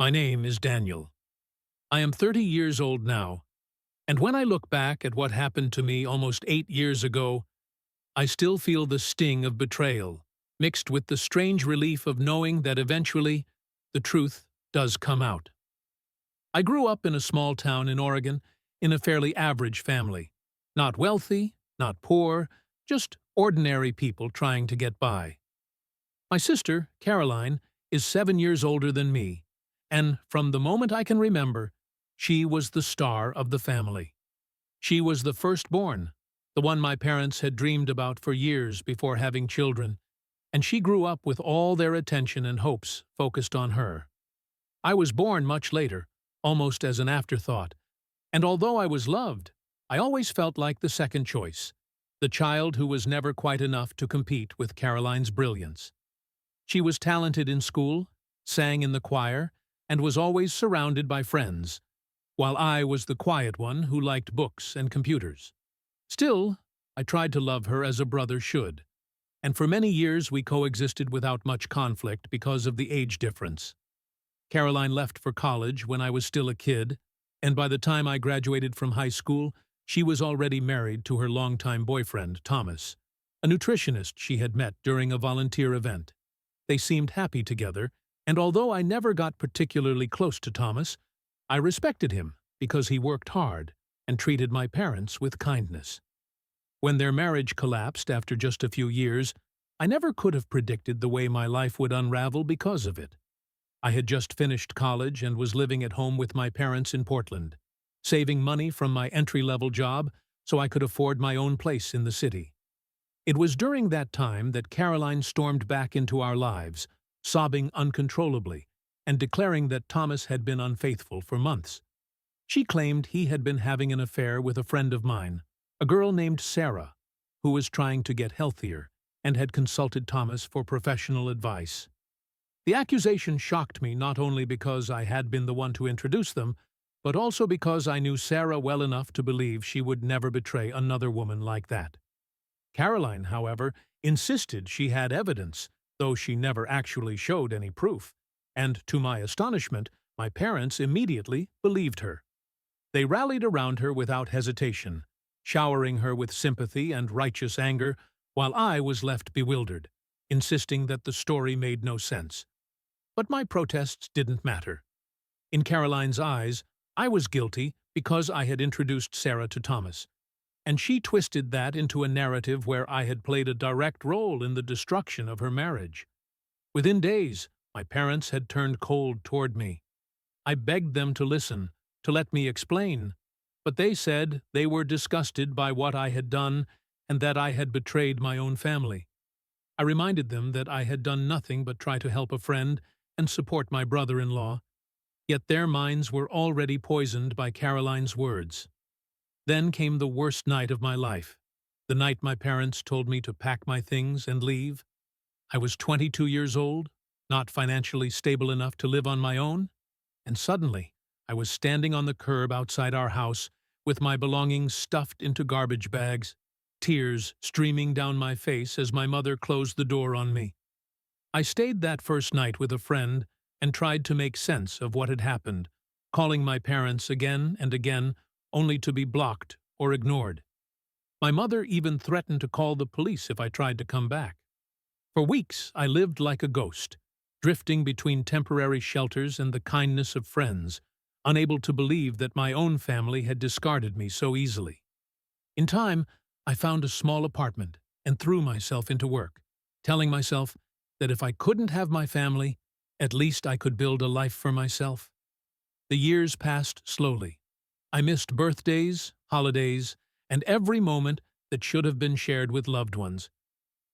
My name is Daniel. I am 30 years old now, and when I look back at what happened to me almost 8 years ago, I still feel the sting of betrayal, mixed with the strange relief of knowing that eventually the truth does come out. I grew up in a small town in Oregon in a fairly average family. Not wealthy, not poor, just ordinary people trying to get by. My sister, Caroline, is 7 years older than me, and from the moment I can remember, she was the star of the family. She was the firstborn, the one my parents had dreamed about for years before having children, and she grew up with all their attention and hopes focused on her. I was born much later, almost as an afterthought, and although I was loved, I always felt like the second choice, the child who was never quite enough to compete with Caroline's brilliance. She was talented in school, sang in the choir, and was always surrounded by friends, while I was the quiet one who liked books and computers. Still, I tried to love her as a brother should, and for many years we coexisted without much conflict because of the age difference. Caroline left for college when I was still a kid, and by the time I graduated from high school, she was already married to her longtime boyfriend, Thomas, a nutritionist she had met during a volunteer event. They seemed happy together, and although I never got particularly close to Thomas, I respected him because he worked hard and treated my parents with kindness. When their marriage collapsed after just a few years, I never could have predicted the way my life would unravel because of it. I had just finished college and was living at home with my parents in Portland, saving money from my entry-level job so I could afford my own place in the city. It was during that time that Caroline stormed back into our lives, sobbing uncontrollably and declaring that Thomas had been unfaithful for months. She claimed he had been having an affair with a friend of mine, a girl named Sarah, who was trying to get healthier and had consulted Thomas for professional advice. The accusation shocked me not only because I had been the one to introduce them, but also because I knew Sarah well enough to believe she would never betray another woman like that. Caroline, however, insisted she had evidence, though she never actually showed any proof, and to my astonishment, my parents immediately believed her. They rallied around her without hesitation, showering her with sympathy and righteous anger, while I was left bewildered, insisting that the story made no sense. But my protests didn't matter. In Caroline's eyes, I was guilty because I had introduced Sarah to Thomas, and she twisted that into a narrative where I had played a direct role in the destruction of her marriage. Within days, my parents had turned cold toward me. I begged them to listen, to let me explain, but they said they were disgusted by what I had done and that I had betrayed my own family. I reminded them that I had done nothing but try to help a friend and support my brother-in-law, yet their minds were already poisoned by Caroline's words. Then came the worst night of my life, the night my parents told me to pack my things and leave. I was 22 years old, not financially stable enough to live on my own, and suddenly I was standing on the curb outside our house with my belongings stuffed into garbage bags, tears streaming down my face as my mother closed the door on me. I stayed that first night with a friend and tried to make sense of what had happened, calling my parents again and again, only to be blocked or ignored. My mother even threatened to call the police if I tried to come back. For weeks, I lived like a ghost, drifting between temporary shelters and the kindness of friends, unable to believe that my own family had discarded me so easily. In time, I found a small apartment and threw myself into work, telling myself that if I couldn't have my family, at least I could build a life for myself. The years passed slowly. I missed birthdays, holidays, and every moment that should have been shared with loved ones.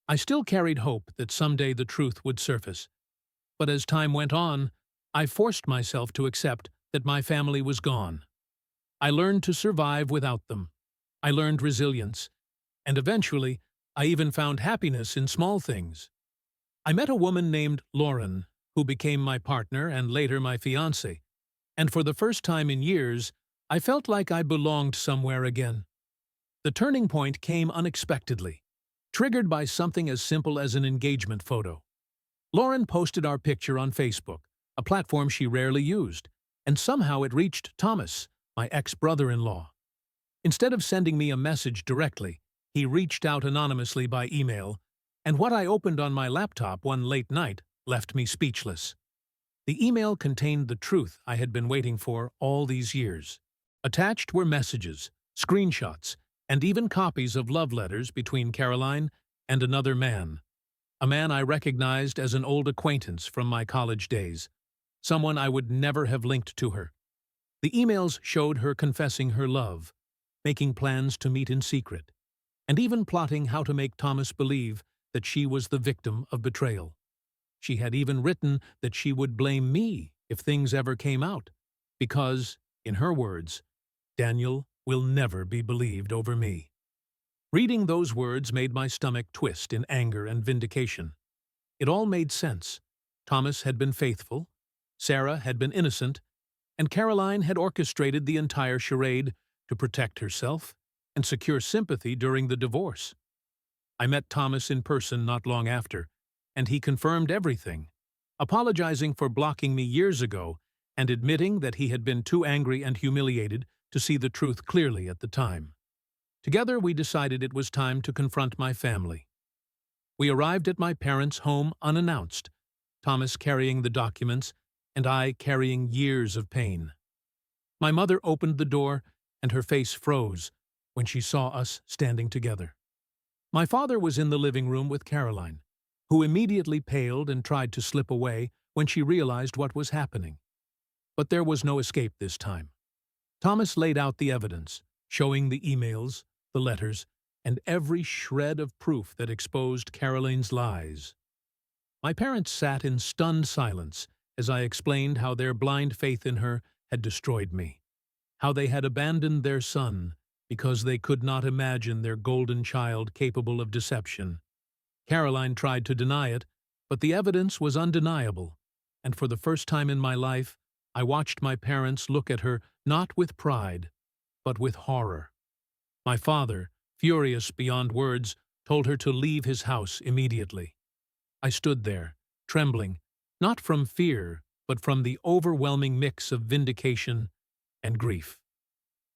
I still carried hope that someday the truth would surface. But as time went on, I forced myself to accept that my family was gone. I learned to survive without them. I learned resilience, and eventually, I even found happiness in small things. I met a woman named Lauren, who became my partner and later my fiancée, and for the first time in years, I felt like I belonged somewhere again. The turning point came unexpectedly, triggered by something as simple as an engagement photo. Lauren posted our picture on Facebook, a platform she rarely used, and somehow it reached Thomas, my ex-brother-in-law. Instead of sending me a message directly, he reached out anonymously by email, and what I opened on my laptop one late night left me speechless. The email contained the truth I had been waiting for all these years. Attached were messages, screenshots, and even copies of love letters between Caroline and another man. A man I recognized as an old acquaintance from my college days, someone I would never have linked to her. The emails showed her confessing her love, making plans to meet in secret, and even plotting how to make Thomas believe that she was the victim of betrayal. She had even written that she would blame me if things ever came out, because, in her words, Daniel will never be believed over me. Reading those words made my stomach twist in anger and vindication. It all made sense. Thomas had been faithful, Sarah had been innocent, and Caroline had orchestrated the entire charade to protect herself and secure sympathy during the divorce. I met Thomas in person not long after, and he confirmed everything, apologizing for blocking me years ago and admitting that he had been too angry and humiliated to see the truth clearly at the time. Together, we decided it was time to confront my family. We arrived at my parents' home unannounced, Thomas carrying the documents and I carrying years of pain. My mother opened the door, and her face froze when she saw us standing together. My father was in the living room with Caroline, who immediately paled and tried to slip away when she realized what was happening. But there was no escape this time. Thomas laid out the evidence, showing the emails, the letters, and every shred of proof that exposed Caroline's lies. My parents sat in stunned silence as I explained how their blind faith in her had destroyed me, how they had abandoned their son because they could not imagine their golden child capable of deception. Caroline tried to deny it, but the evidence was undeniable, and for the first time in my life, I watched my parents look at her not with pride, but with horror. My father, furious beyond words, told her to leave his house immediately. I stood there, trembling, not from fear, but from the overwhelming mix of vindication and grief.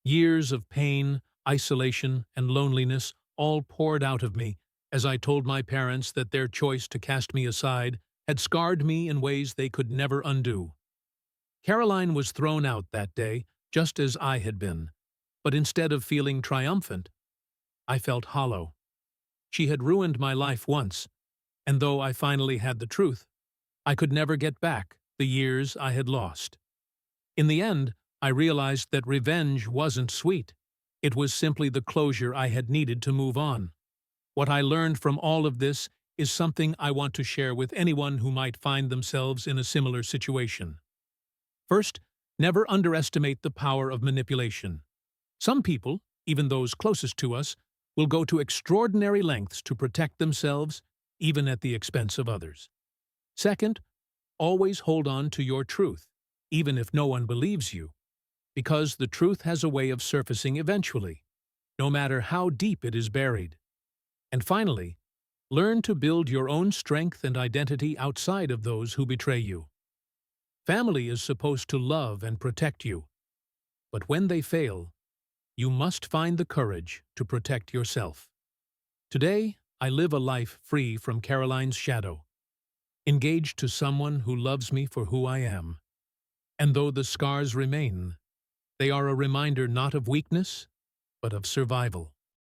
Years of pain, isolation, and loneliness all poured out of me as I told my parents that their choice to cast me aside had scarred me in ways they could never undo. Caroline was thrown out that day, just as I had been, but instead of feeling triumphant, I felt hollow. She had ruined my life once, and though I finally had the truth, I could never get back the years I had lost. In the end, I realized that revenge wasn't sweet. It was simply the closure I had needed to move on. What I learned from all of this is something I want to share with anyone who might find themselves in a similar situation. First, never underestimate the power of manipulation. Some people, even those closest to us, will go to extraordinary lengths to protect themselves, even at the expense of others. Second, always hold on to your truth, even if no one believes you, because the truth has a way of surfacing eventually, no matter how deep it is buried. And finally, learn to build your own strength and identity outside of those who betray you. Family is supposed to love and protect you, but when they fail, you must find the courage to protect yourself. Today, I live a life free from Caroline's shadow, engaged to someone who loves me for who I am. And though the scars remain, they are a reminder not of weakness, but of survival.